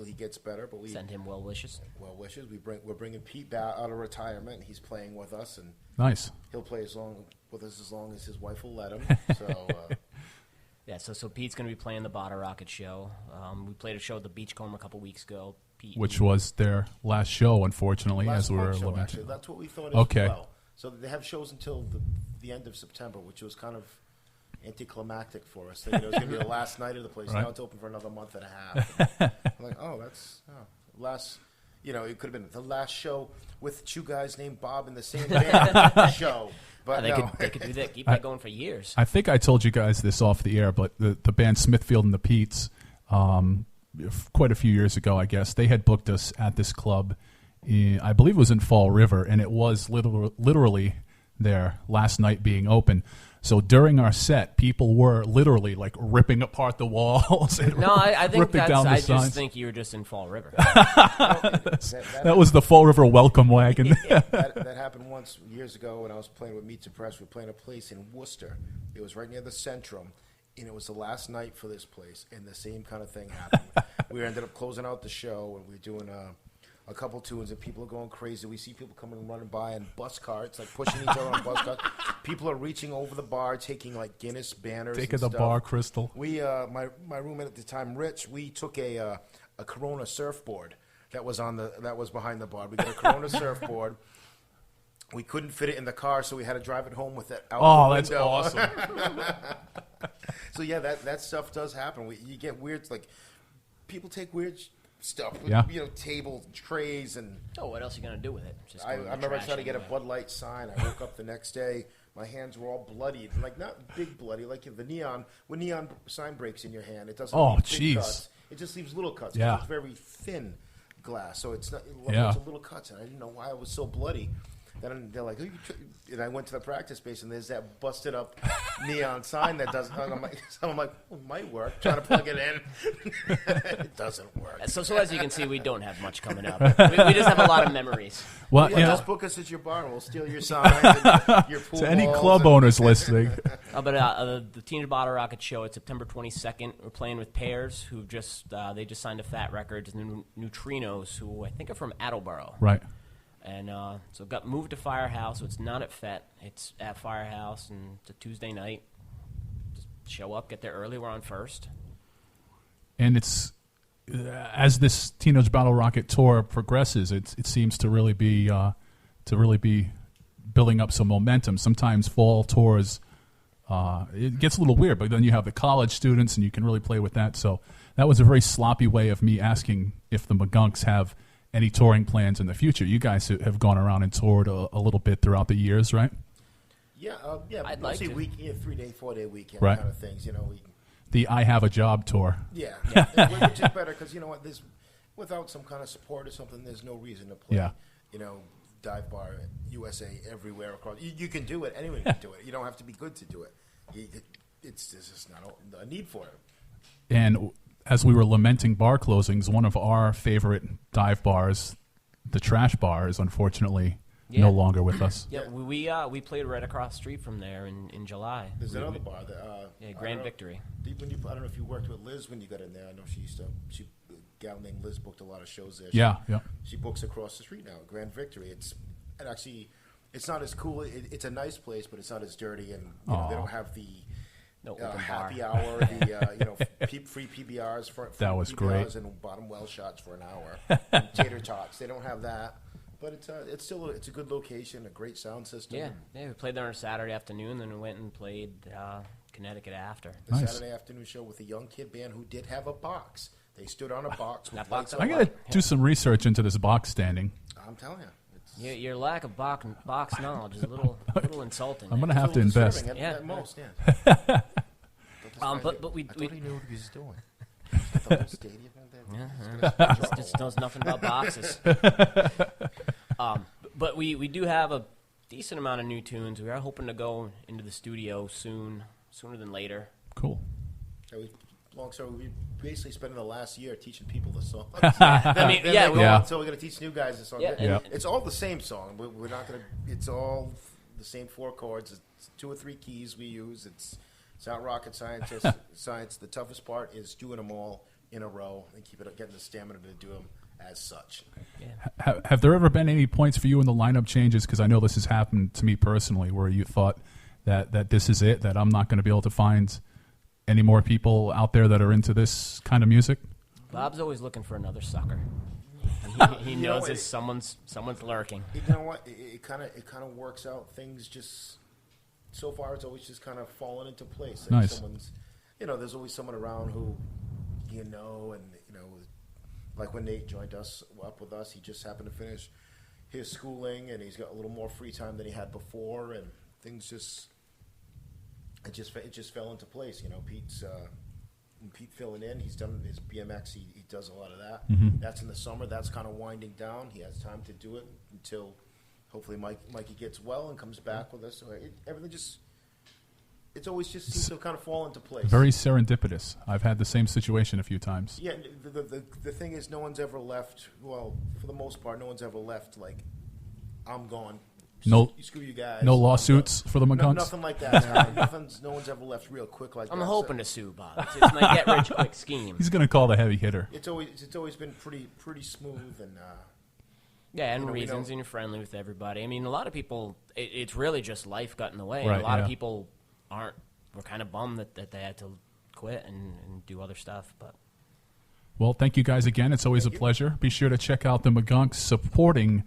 until he gets better. But we send him well wishes. Well wishes. We're bringing Pete back out of retirement, and he's playing with us, and nice. He'll play with us as long as his wife will let him. So. Yeah, so Pete's going to be playing the Bottle Rocket show. We played a show at the Beachcomber a couple weeks ago. Which was their last show, unfortunately, last as we were show, lamenting. That's what we thought as well. So they have shows until the end of September, which was kind of anticlimactic for us. Thinking it was going to be the last night of the place. Right. Now it's open for another month and a half. And I'm like, last. It could have been the last show with two guys named Bob in the same band show. But they could do that, keep that going for years. I think I told you guys this off the air, but the band Smithfield and the Peets, quite a few years ago, I guess, they had booked us at this club. I believe it was in Fall River, and it was literally their last night being open. So during our set, people were literally like ripping apart the walls. And I think ripping down the I signs. just think you were just in Fall River. that was the Fall River welcome wagon. that happened once years ago when I was playing with Meet Suppressed. We were playing a place in Worcester. It was right near the Centrum, and it was the last night for this place, and the same kind of thing happened. We ended up closing out the show, and we were doing a couple tunes, and people are going crazy. We see people coming and running by in bus carts, like pushing each other on bus carts. People are reaching over the bar, taking like Guinness banners. Taking and the stuff. bar crystal. We, my roommate at the time, Rich, we took a Corona surfboard that was behind the bar. We got a Corona surfboard. We couldn't fit it in the car, so we had to drive it home with it out the that's window. awesome. So yeah, that stuff does happen. You get weird, like people take weird stuff with, Yeah. Tables, trays, and What else are you going to do with it? Just I go in the remember I trash tried to get a anyway. Bud Light sign. I woke up the next day, my hands were all bloodied, like not big bloody, like the neon. When neon sign breaks in your hand, it doesn't. Oh, leave big jeez. cuts. It just leaves little cuts. 'Cause Yeah. it's very thin glass, so it's not. Yeah. It's a little cuts, and I didn't know why I was so bloody. Then they're like, and I went to the practice space, and there's that busted up neon sign that doesn't. I'm like, well, it might work. Trying to plug it in, it doesn't work. So as you can see, we don't have much coming up. We just have a lot of memories. Well, Just book us at your bar, and we'll steal your sign, and your pool to any balls club and- owners listening, The Teenage Bottle Rocket show, it's September 22nd. We're playing with Pears, who they just signed to Fat Records, and the Neutrinos, who I think are from Attleboro. right? And so got moved to Firehouse, so it's not at FET. It's at Firehouse, and it's a Tuesday night. Just show up, get there early. We're on first. And it's as this Teenage Battle Rocket tour progresses, it seems to really be building up some momentum. Sometimes fall tours it gets a little weird, but then you have the college students, and you can really play with that. So that was a very sloppy way of me asking if the McGunks have any touring plans in the future. You guys have gone around and toured a little bit throughout the years, right? Yeah, I'd mostly like to. week, 3-day, 4-day weekend Right. kind of things. The I Have a Job tour. Yeah, which is better because you know what? Without some kind of support or something, there's no reason to play. Yeah. Dive bar USA everywhere across. You can do it. Anyone can do it. You don't have to be good to do it. There's just not a need for it. And as we were lamenting bar closings, one of our favorite dive bars, the Trash Bar, is unfortunately no longer with us. Yeah, we played right across the street from there in July. There's another bar that Grand Victory. I don't know if you worked with Liz when you got in there. I know a gal named Liz booked a lot of shows there. Yeah. She books across the street now. Grand Victory. It's not as cool. It's a nice place, but it's not as dirty, and they don't have the happy bar. hour, the free PBRs for That was PBRs great. and bottom well shots for an hour. And tater tots. They don't have that, but it's still a good location, a great sound system. Yeah. We played there on a Saturday afternoon, then we went and played Connecticut after. The Nice. Saturday afternoon show with a young kid band who did have a box. They stood on a box. With That box lights I on. got to do some research into this box standing. I'm telling you. Your lack of box knowledge is a little insulting. I'm going to have to It's a little invest. disturbing Yeah. at most, yeah. But we I thought he knew what he was doing. The whole stadium and that. just knows nothing about boxes. But we do have a decent amount of new tunes. We are hoping to go into the studio sooner than later. Cool. Long story. We basically spent the last year teaching people the song. I mean, yeah, So we're gonna teach new guys the song. Yeah, Yeah. It's all the same song. We're not gonna. It's all the same 4 chords. It's 2 or 3 keys we use. It's not rocket science. The toughest part is doing them all in a row and getting the stamina to do them as such. Have there ever been any points for you in the lineup changes? Because I know this has happened to me personally, where you thought that this is it, that I'm not going to be able to find any more people out there that are into this kind of music? Bob's always looking for another sucker. He knows that someone's lurking. You know what? It kind of works out. Things just so far it's always just kind of fallen into place. Like Nice. There's always someone around who and like when Nate joined up with us, he just happened to finish his schooling and he's got a little more free time than he had before, and things just fell into place. Pete filling in. He's done his BMX. He does a lot of that. Mm-hmm. That's in the summer. That's kind of winding down. He has time to do it until hopefully Mikey gets well and comes back with us. So everything it's always just seems to kind of fall into place. Very serendipitous. I've had the same situation a few times. Yeah, the thing is, no one's ever left. Well, for the most part, no one's ever left like, I'm gone. No, Screw you guys. no lawsuits for the McGunks? Nothing like that. No one's ever left real quick like that. I'm hoping to sue Bob. It's my get-rich-quick scheme. He's going to call the heavy hitter. It's always been pretty smooth and. Yeah, and reasons, and you're friendly with everybody. I mean, a lot of people, it's really just life got in the way. Right, a lot yeah. of people were kind of bummed that they had to quit and do other stuff. But Well, thank you guys again. It's always a pleasure. Be sure to check out the McGunks supporting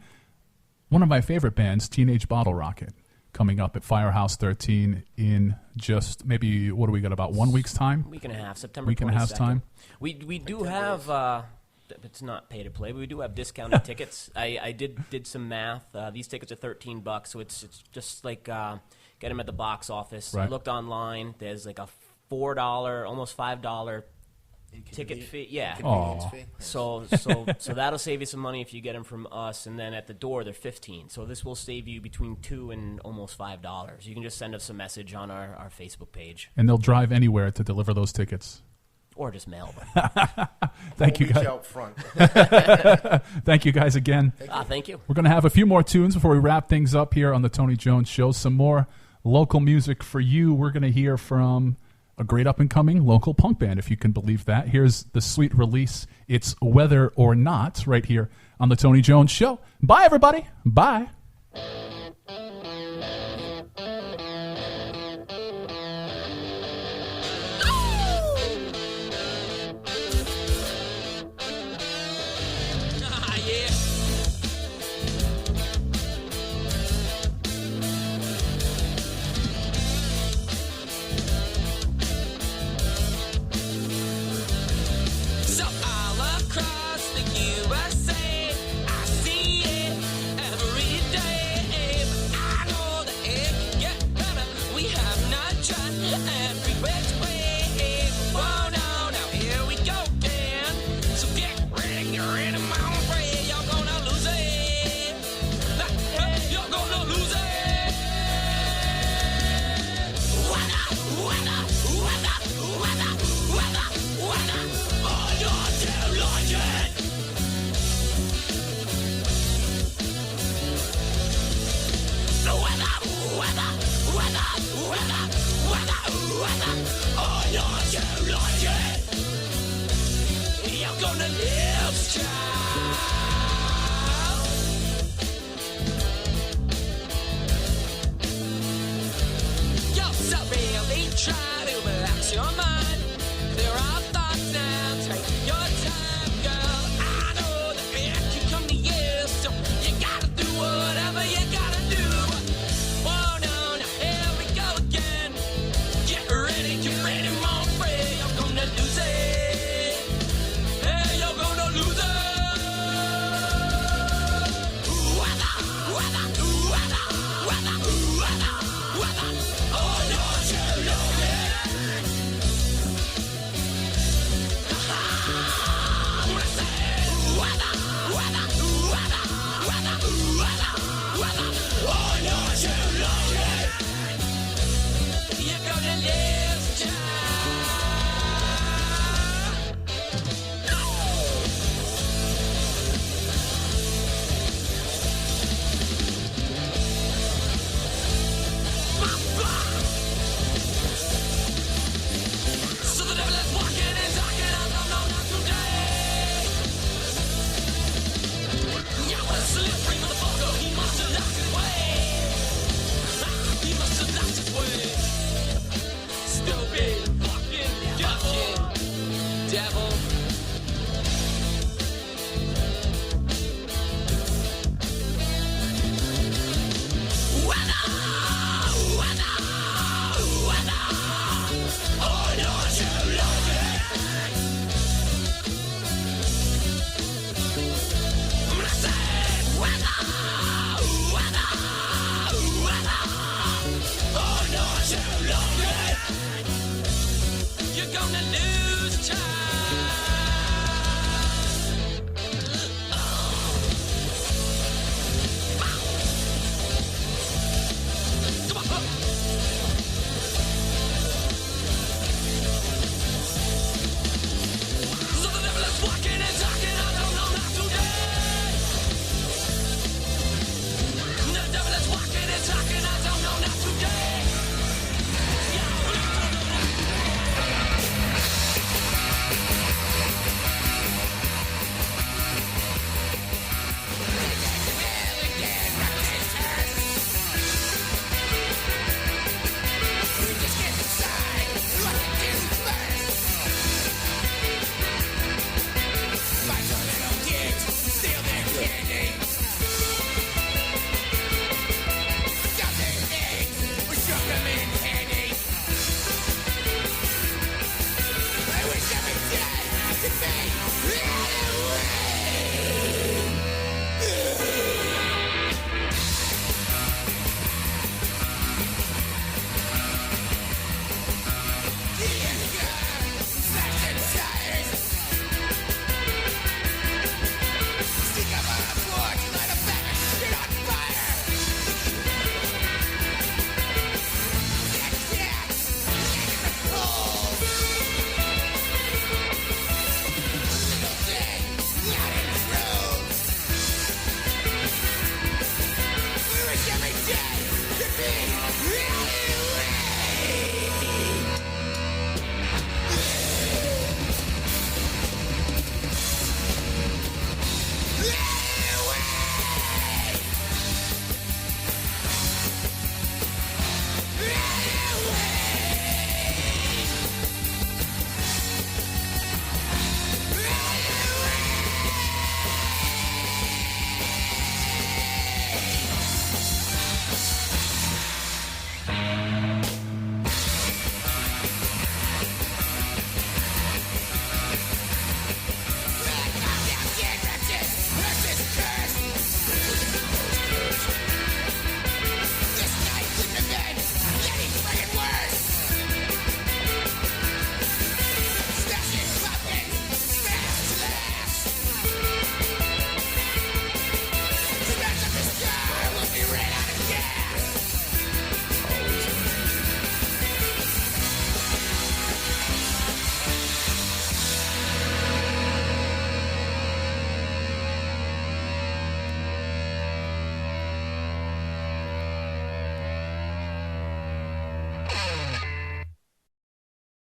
one of my favorite bands, Teenage Bottle Rocket, coming up at Firehouse 13 in just maybe, what do we got, about 1 week's time? week and a half, September 22nd. Week and a half time. We do have, it's not pay to play, but we do have discounted tickets. I did some math. These tickets are $13, so it's just like get them at the box office. Right. I looked online. There's like a $4, almost $5 ticket fee. Yeah. Aw. Fee. So that'll save you some money if you get them from us, and then at the door they're $15. So this will save you between $2 and almost $5. You can just send us a message on our Facebook page, And they'll drive anywhere to deliver those tickets. or just mail them. Thank you Reach guys. out front. Thank you guys again. Thank you. We're going to have a few more tunes before we wrap things up here on the Tony Jones Show. Some more local music for you. We're going to hear from a great up-and-coming local punk band, if you can believe that. Here's the sweet release. It's Whether or Not, right here on the Tony Jones Show. Bye, everybody. Bye. So all across the USA, I see it every day. But I know that it can get better. We have not tried every which way. Whoa, no, now here we go again. So get ready, I'm afraid you're gonna lose it. You're gonna lose it. Weather. Oh, you're too like it. Weather. Oh, you're too like it. You're gonna live.